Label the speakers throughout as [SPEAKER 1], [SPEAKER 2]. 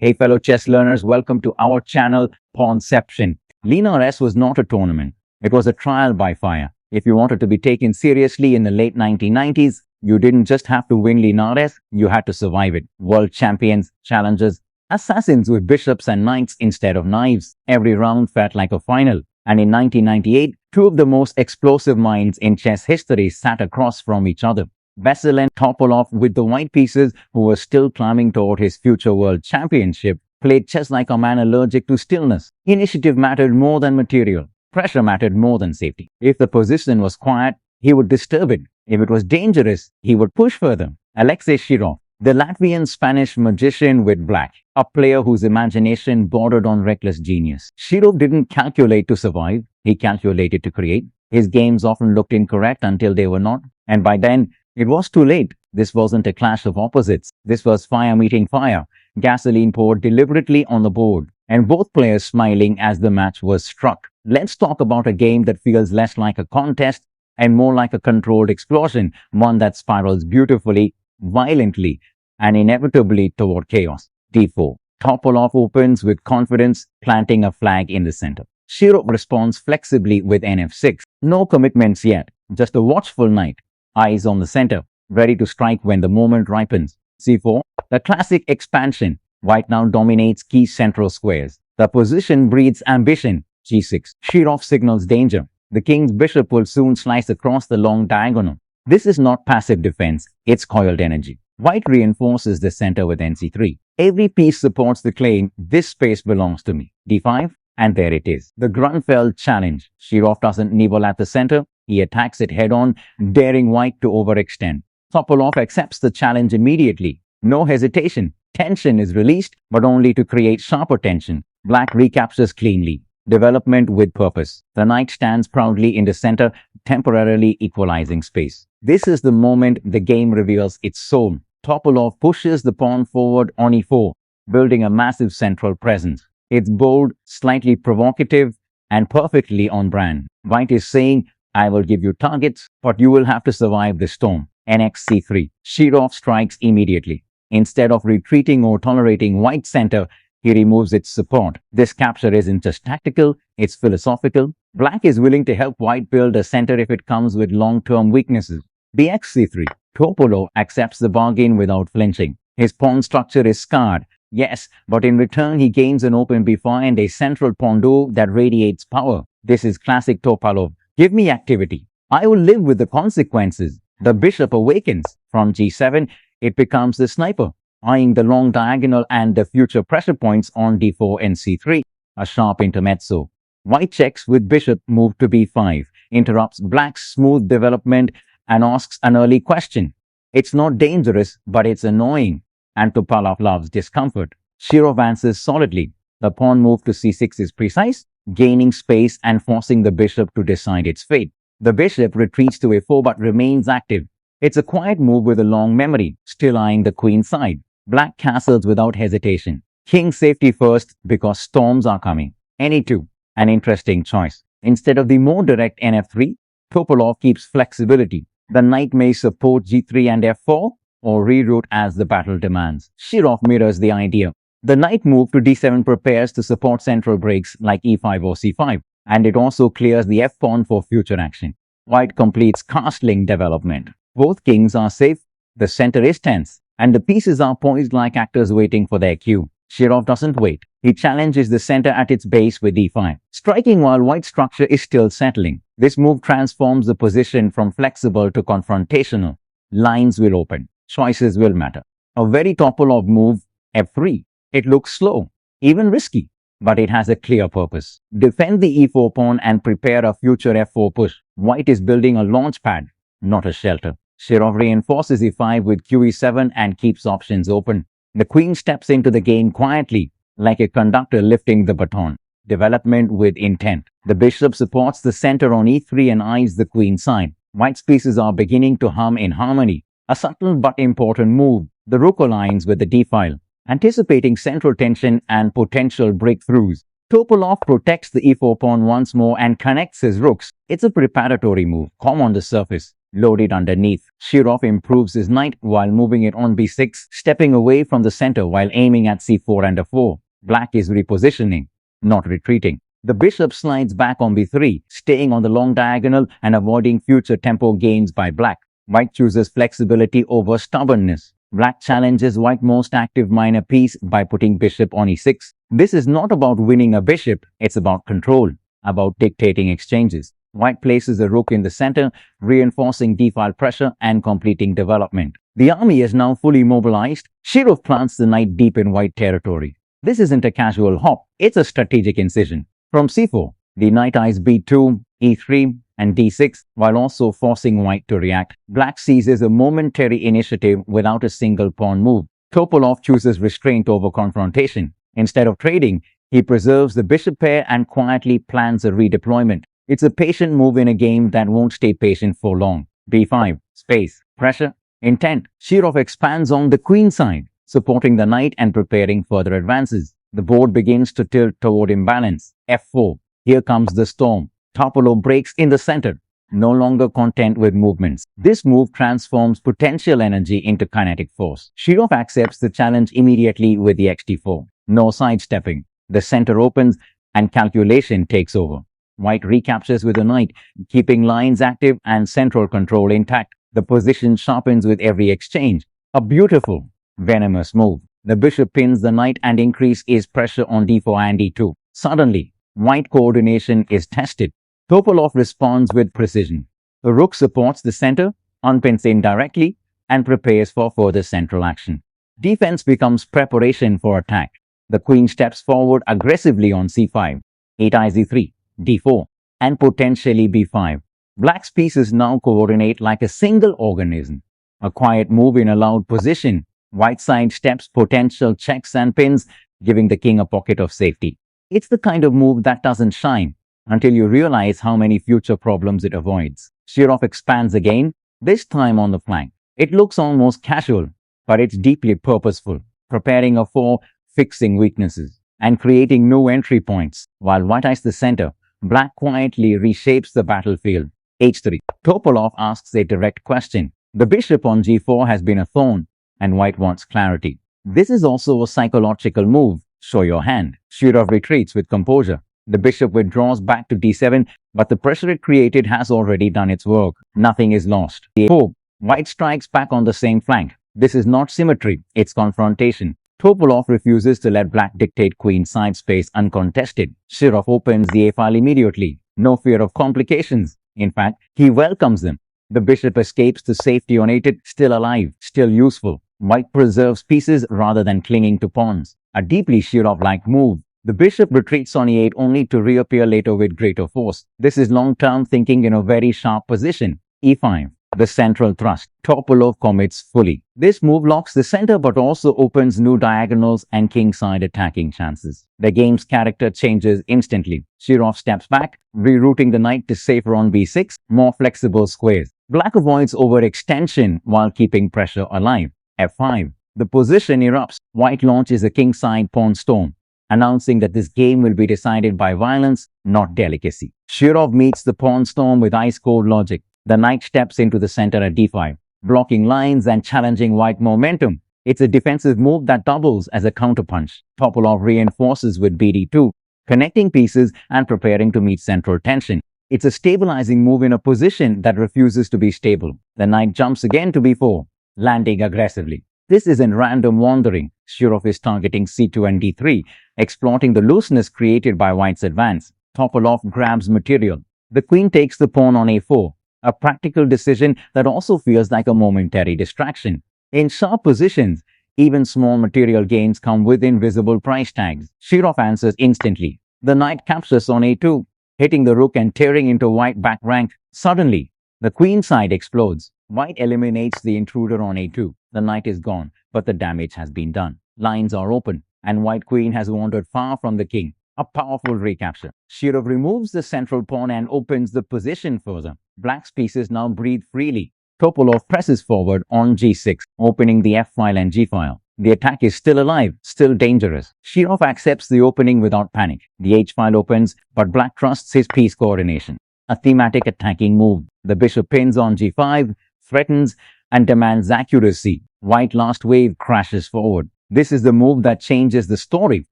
[SPEAKER 1] Hey fellow chess learners, welcome to our channel Pawnception. Linares was not a tournament. It was a trial by fire. If you wanted to be taken seriously in the late 1990s, you didn't just have to win Linares, you had to survive it. World champions, challengers, assassins with bishops and knights instead of knives. Every round felt like a final. And in 1998, two of the most explosive minds in chess history sat across from each other. Veselin Topalov, with the white pieces, who was still climbing toward his future world championship, played chess like a man allergic to stillness. Initiative mattered more than material. Pressure mattered more than safety. If the position was quiet, he would disturb it. If it was dangerous, he would push further. Alexei Shirov, the Latvian-Spanish magician with black, a player whose imagination bordered on reckless genius. Shirov didn't calculate to survive, he calculated to create. His games often looked incorrect until they were not, and by then, it was too late. This wasn't a clash of opposites. This was fire meeting fire. Gasoline poured deliberately on the board, and both players smiling as the match was struck. Let's talk about a game that feels less like a contest and more like a controlled explosion, one that spirals beautifully, violently, and inevitably toward chaos. D4. Topalov opens with confidence, planting a flag in the center. Shirov responds flexibly with nf6. No commitments yet, just a watchful knight. Eyes on the center, ready to strike when the moment ripens. C4, the classic expansion. White now dominates key central squares. The position breeds ambition. G6, Shirov signals danger. The king's bishop will soon slice across the long diagonal. This is not passive defense, it's coiled energy. White reinforces the center with nc3. Every piece supports the claim, this space belongs to me. D5, and there it is. The Grünfeld challenge. Shirov doesn't nibble at the center. He attacks it head-on, daring white to overextend. Topalov accepts the challenge immediately. No hesitation. Tension is released, but only to create sharper tension. Black recaptures cleanly. Development with purpose. The knight stands proudly in the center, temporarily equalizing space. This is the moment the game reveals its soul. Topalov pushes the pawn forward on e4, building a massive central presence. It's bold, slightly provocative, and perfectly on brand. White is saying, I will give you targets, but you will have to survive the storm. nxc3. Shirov strikes immediately. Instead of retreating or tolerating white's center, he removes its support. This capture isn't just tactical, it's philosophical. Black is willing to help white build a center if it comes with long-term weaknesses. bxc3. Topalov accepts the bargain without flinching. His pawn structure is scarred, yes, but in return he gains an open b5 and a central pawn duo that radiates power. This is classic Topalov. Give me activity. I will live with the consequences. The bishop awakens. From g7, it becomes the sniper, eyeing the long diagonal and the future pressure points on d4 and c3. A sharp intermezzo. White checks with bishop move to b5, interrupts black's smooth development and asks an early question. It's not dangerous, but it's annoying. And Topalov loves discomfort. Shirov answers solidly. The pawn move to c6 is precise, gaining space and forcing the bishop to decide its fate. The bishop retreats to a4 but remains active. It's a quiet move with a long memory, still eyeing the queen side. Black castles without hesitation. King safety first because storms are coming. Any2, an interesting choice. Instead of the more direct nf3, Topalov keeps flexibility. The knight may support g3 and f4 or reroute as the battle demands. Shirov mirrors the idea. The knight move to d7 prepares to support central breaks like e5 or c5, and it also clears the f-pawn for future action. White completes castling development. Both kings are safe, the center is tense, and the pieces are poised like actors waiting for their cue. Shirov doesn't wait. He challenges the center at its base with e5, striking while white's structure is still settling. This move transforms the position from flexible to confrontational. Lines will open. Choices will matter. A very Topalov move, f3. It looks slow, even risky, but it has a clear purpose. Defend the e4 pawn and prepare a future f4 push. White is building a launch pad, not a shelter. Shirov reinforces e5 with qe7 and keeps options open. The queen steps into the game quietly, like a conductor lifting the baton. Development with intent. The bishop supports the center on e3 and eyes the queen side. White's pieces are beginning to hum in harmony. A subtle but important move. The rook aligns with the d-file, anticipating central tension and potential breakthroughs. Topalov protects the e4 pawn once more and connects his rooks. It's a preparatory move, calm on the surface, loaded underneath. Shirov improves his knight while moving it on b6, stepping away from the center while aiming at c4 and f4. Black is repositioning, not retreating. The bishop slides back on b3, staying on the long diagonal and avoiding future tempo gains by black. White chooses flexibility over stubbornness. Black challenges white's most active minor piece by putting bishop on e6. This is not about winning a bishop, it's about control, about dictating exchanges. White places a rook in the center, reinforcing d-file pressure and completing development. The army is now fully mobilized. Shirov plants the knight deep in white territory. This isn't a casual hop, it's a strategic incision. From c4, the knight eyes b2, e3, and d6, while also forcing white to react. Black seizes a momentary initiative without a single pawn move. Topalov chooses restraint over confrontation. Instead of trading, he preserves the bishop pair and quietly plans a redeployment. It's a patient move in a game that won't stay patient for long. b5, space, pressure, intent. Shirov expands on the queen side, supporting the knight and preparing further advances. The board begins to tilt toward imbalance. f4. Here comes the storm. Topalov breaks in the center, no longer content with movements. This move transforms potential energy into kinetic force. Shirov accepts the challenge immediately with the xt4. No sidestepping. The center opens and calculation takes over. White recaptures with the knight, keeping lines active and central control intact. The position sharpens with every exchange. A beautiful, venomous move. The bishop pins the knight and increases pressure on d4 and d2. Suddenly, white coordination is tested. Topalov responds with precision. The rook supports the center, unpins indirectly, and prepares for further central action. Defense becomes preparation for attack. The queen steps forward aggressively on c5, 8 eyes e3, d4, and potentially b5. Black's pieces now coordinate like a single organism. A quiet move in a loud position. White side steps potential checks and pins, giving the king a pocket of safety. It's the kind of move that doesn't shine until you realize how many future problems it avoids. Shirov expands again, this time on the flank. It looks almost casual, but it's deeply purposeful, preparing a 4, fixing weaknesses, and creating new entry points. While white eyes the center, black quietly reshapes the battlefield. h3. Topalov asks a direct question. The bishop on g4 has been a thorn, and white wants clarity. This is also a psychological move. Show your hand. Shirov retreats with composure. The bishop withdraws back to d7, but the pressure it created has already done its work. Nothing is lost. d4. White strikes back on the same flank. This is not symmetry, it's confrontation. Topalov refuses to let black dictate queen side space uncontested. Shirov opens the a-file immediately. No fear of complications. In fact, he welcomes them. The bishop escapes to safety unaided, still alive, still useful. White preserves pieces rather than clinging to pawns. A deeply Shirov-like move. The bishop retreats on e8 only to reappear later with greater force. This is long-term thinking in a very sharp position. e5. The central thrust. Topalov commits fully. This move locks the center but also opens new diagonals and kingside attacking chances. The game's character changes instantly. Shirov steps back, rerouting the knight to safer on b6, more flexible squares. Black avoids overextension while keeping pressure alive. f5. The position erupts. White launches a kingside pawn storm, announcing that this game will be decided by violence, not delicacy. Shirov meets the pawn storm with ice-cold logic. The knight steps into the center at d5, blocking lines and challenging white momentum. It's a defensive move that doubles as a counterpunch. Topalov reinforces with bd2, connecting pieces and preparing to meet central tension. It's a stabilizing move in a position that refuses to be stable. The knight jumps again to b4, landing aggressively. This isn't random wandering. Shirov is targeting c2 and d3, exploiting the looseness created by white's advance. Topalov grabs material. The queen takes the pawn on a4, a practical decision that also feels like a momentary distraction. In sharp positions, even small material gains come with invisible price tags. Shirov answers instantly. The knight captures on a2, hitting the rook and tearing into white back rank. Suddenly, the queen side explodes. White eliminates the intruder on a2. The knight is gone, but the damage has been done. Lines are open, and white queen has wandered far from the king. A powerful recapture. Shirov removes the central pawn and opens the position further. Black's pieces now breathe freely. Topalov presses forward on g6, opening the f-file and g-file. The attack is still alive, still dangerous. Shirov accepts the opening without panic. The h-file opens, but black trusts his piece coordination. A thematic attacking move. The bishop pins on g5, threatens and demands accuracy. White last wave crashes forward. This is the move that changes the story.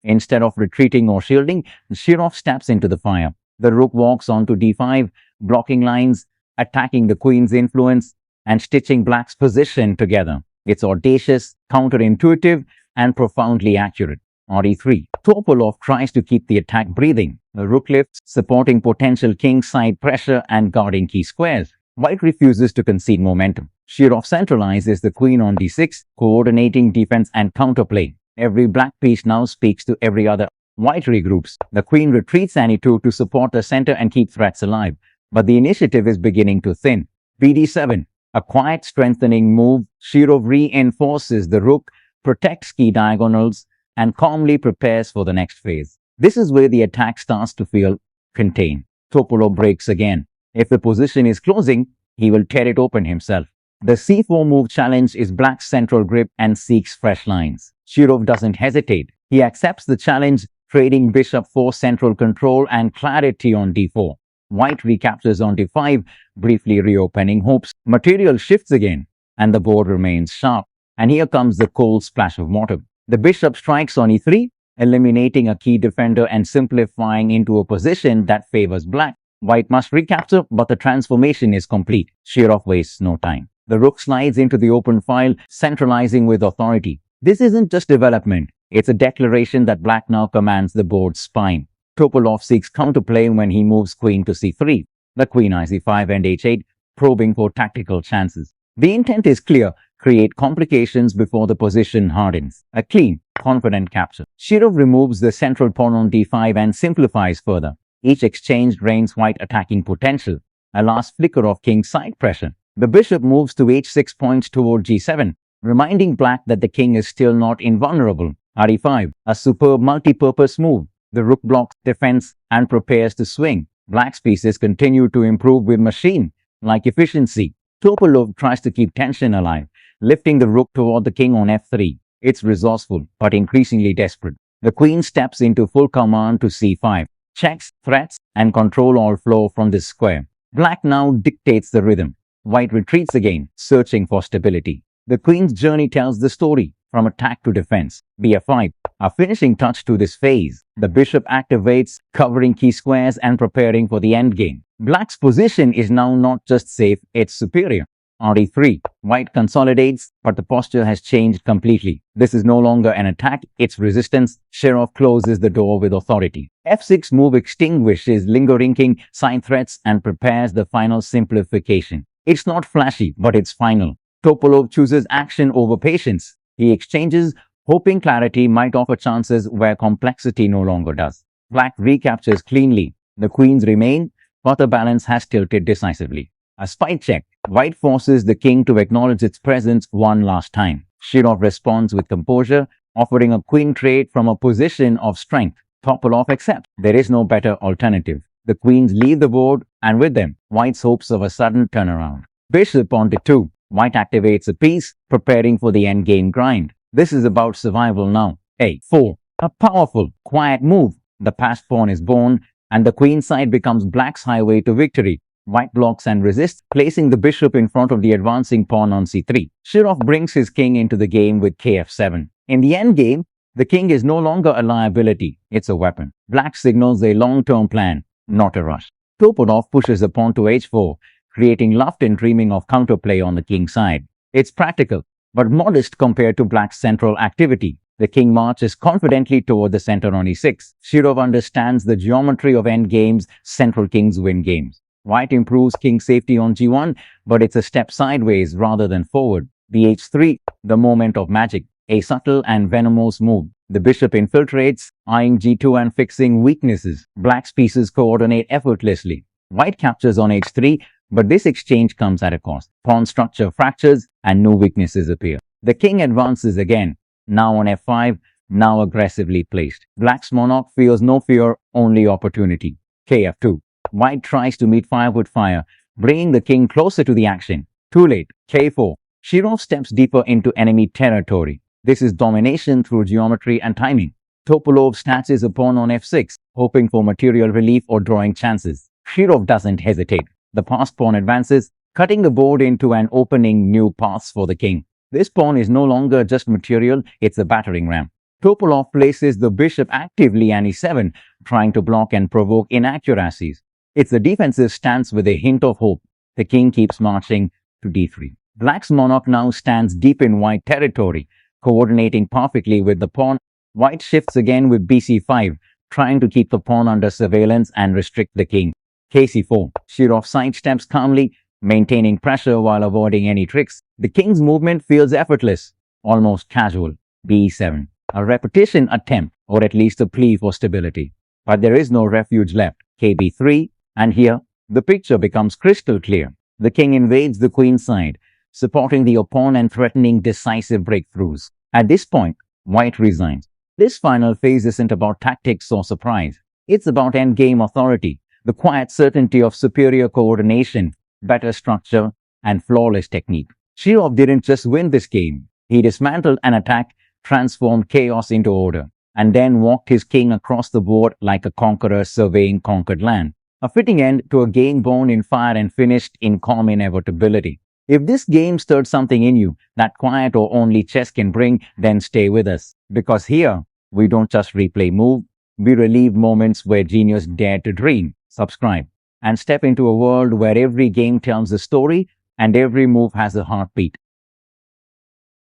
[SPEAKER 1] Instead of retreating or shielding, Shirov steps into the fire. The rook walks onto d5, blocking lines, attacking the queen's influence, and stitching black's position together. It's audacious, counterintuitive, and profoundly accurate. On e3, Topalov tries to keep the attack breathing. The rook lifts, supporting potential kingside pressure and guarding key squares. White refuses to concede momentum. Shirov centralizes the queen on d6, coordinating defense and counterplay. Every black piece now speaks to every other. White regroups. The queen retreats on e2 to support the center and keep threats alive. But the initiative is beginning to thin. bd7, a quiet strengthening move. Shirov reinforces the rook, protects key diagonals, and calmly prepares for the next phase. This is where the attack starts to feel contained. Topalov breaks again. If the position is closing, he will tear it open himself. The c4 move challenge is black's central grip and seeks fresh lines. Shirov doesn't hesitate. He accepts the challenge, trading bishop for central control and clarity on d4. White recaptures on d5, briefly reopening hopes. Material shifts again, and the board remains sharp. And here comes the cold splash of mortar. The bishop strikes on e3, eliminating a key defender and simplifying into a position that favors black. White must recapture, but the transformation is complete. Shirov wastes no time. The rook slides into the open file, centralizing with authority. This isn't just development. It's a declaration that black now commands the board's spine. Topalov seeks counterplay when he moves queen to c3. The queen eyes e5 and h8, probing for tactical chances. The intent is clear. Create complications before the position hardens. A clean, confident capture. Shirov removes the central pawn on d5 and simplifies further. Each exchange drains white attacking potential. A last flicker of kingside pressure. The bishop moves to h6 points toward g7, reminding black that the king is still not invulnerable. e5, a superb multi-purpose move. The rook blocks defense and prepares to swing. Black's pieces continue to improve with machine-like efficiency. Topalov tries to keep tension alive, lifting the rook toward the king on f3. It's resourceful, but increasingly desperate. The queen steps into full command to c5. Checks, threats, and control all flow from this square. Black now dictates the rhythm. White retreats again, searching for stability. The queen's journey tells the story, from attack to defense. bf5, a finishing touch to this phase. The bishop activates, covering key squares and preparing for the endgame. Black's position is now not just safe, it's superior. e3, white consolidates, but the posture has changed completely. This is no longer an attack, it's resistance. Shirov closes the door with authority. f6 move extinguishes lingering king side threats and prepares the final simplification. It's not flashy, but it's final. Topalov chooses action over patience. He exchanges, hoping clarity might offer chances where complexity no longer does. Black recaptures cleanly. The queens remain, but the balance has tilted decisively. A spite check. White forces the king to acknowledge its presence one last time. Shirov responds with composure, offering a queen trade from a position of strength. Topalov accepts. There is no better alternative. The queens leave the board, and with them, White's hopes of a sudden turnaround. Bishop on d2. White activates a piece, preparing for the endgame grind. This is about survival now. a4. A powerful, quiet move. The passed pawn is born, and the queen side becomes black's highway to victory. White blocks and resists, placing the bishop in front of the advancing pawn on c3. Shirov brings his king into the game with kf7. In the endgame, the king is no longer a liability, it's a weapon. Black signals a long-term plan, not a rush. Topalov pushes the pawn to h4, creating luft and dreaming of counterplay on the king side. It's practical, but modest compared to black's central activity. The king marches confidently toward the center on e6. Shirov understands the geometry of endgames, central kings win games. White improves king safety on g1, but it's a step sideways rather than forward. bh3, the moment of magic, a subtle and venomous move. The bishop infiltrates, eyeing g2 and fixing weaknesses. Black's pieces coordinate effortlessly. White captures on h3, but this exchange comes at a cost. Pawn structure fractures and new weaknesses appear. The king advances again, now on f5, now aggressively placed. Black's monarch feels no fear, only opportunity. kf2. White tries to meet fire with fire, bringing the king closer to the action. Too late. k4. Shirov steps deeper into enemy territory. This is domination through geometry and timing. Topalov snatches a pawn on f6, hoping for material relief or drawing chances. Shirov doesn't hesitate. The passed pawn advances, cutting the board into and opening new paths for the king. This pawn is no longer just material, it's a battering ram. Topalov places the bishop actively on e7, trying to block and provoke inaccuracies. It's a defensive stance with a hint of hope. The king keeps marching to d3. Black's monarch now stands deep in white territory, coordinating perfectly with the pawn. White shifts again with bc5, trying to keep the pawn under surveillance and restrict the king. kc4. Shirov sidesteps calmly, maintaining pressure while avoiding any tricks. The king's movement feels effortless, almost casual. b7. A repetition attempt, or at least a plea for stability. But there is no refuge left. kb3. And here, the picture becomes crystal clear. The king invades the queen side, supporting the opponent and threatening decisive breakthroughs. At this point, white resigns. This final phase isn't about tactics or surprise. It's about endgame authority, the quiet certainty of superior coordination, better structure, and flawless technique. Shirov didn't just win this game. He dismantled an attack, transformed chaos into order, and then walked his king across the board like a conqueror surveying conquered land. A fitting end to a game born in fire and finished in calm inevitability. If this game stirred something in you that quiet or only chess can bring, then stay with us. Because here, we don't just replay move, we relive moments where genius dared to dream. Subscribe and step into a world where every game tells a story and every move has a heartbeat.